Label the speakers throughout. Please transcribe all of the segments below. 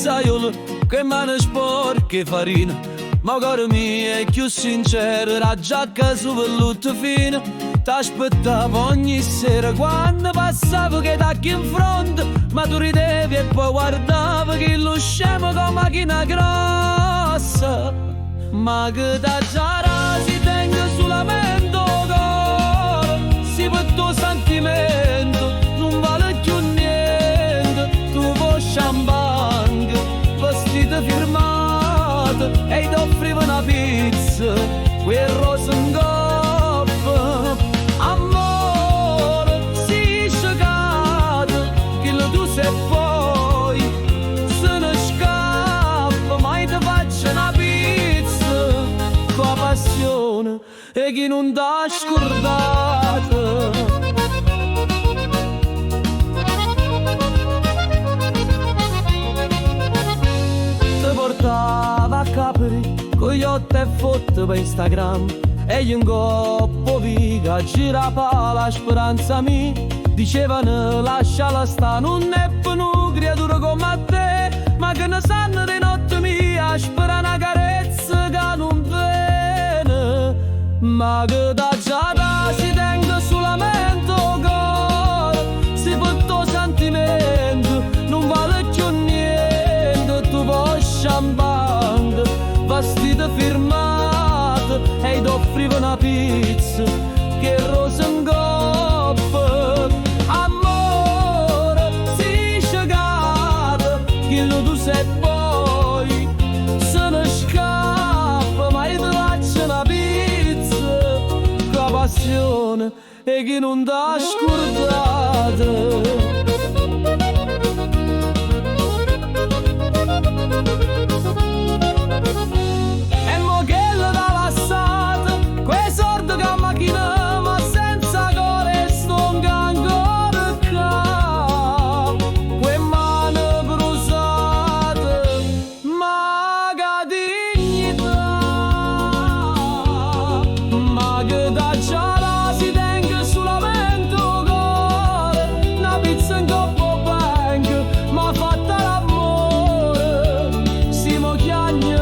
Speaker 1: pizzaiolo che mani sporche farina, ma cuore mio è più sincero, la giacca su velluto fino. T'aspettavo ogni sera quando passavo che tacchi in fronte, ma tu ridevi e poi guardavi che lo scemo con macchina grossa. Ma che da giara si tenga solamente cuore, si per tuo sentimento non vale più niente. Tu vuoi champagne, vestito firmato e ti offrivo una pizza, quel rosa in coppa. Amore, si scioccato, che lo tu sei poi, se ne scappa, mai ti faccio una pizza, tua passione e chi non t'ha scordato. Portava a capri con gli occhi e foto per Instagram e io in coppo viga girava la speranza mia. Dicevano lasciala sta, non è per una creatura come te, ma che ne sanno di notte mia, spera una carezza che non viene. Ma che da già si tenga solamente cuore, si per tuo sentimento non vale più niente. Tu vuoi champagne, vestito firmato e ti offrivo una pizza, che rosa in coppa. Amore, si scioccato, che lo tu sei poi, se ne scappa, mai ti faccio una pizza, con passione e che non t'ha scordato. E mo che lo dà lassata, quei sordi che a macchina, ma senza cuore stonga ancora qua. Quei mani brusate, ma che dignità. Ma che da già si tenga solamente cuore, una pizza in coppa bank, ma fatta l'amore. Siamo chiagni,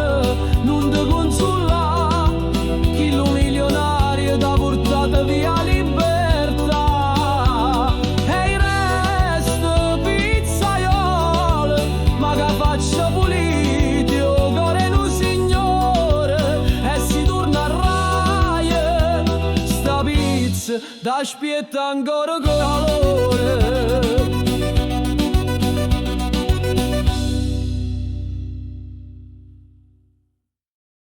Speaker 1: non ti consola, chi lo milionario t'ha portato via libertà. E il resto pizzaiolo, ma che faccia pulito, cuore un signore, e si torna a raie, sta pizza da spietta ancora calore.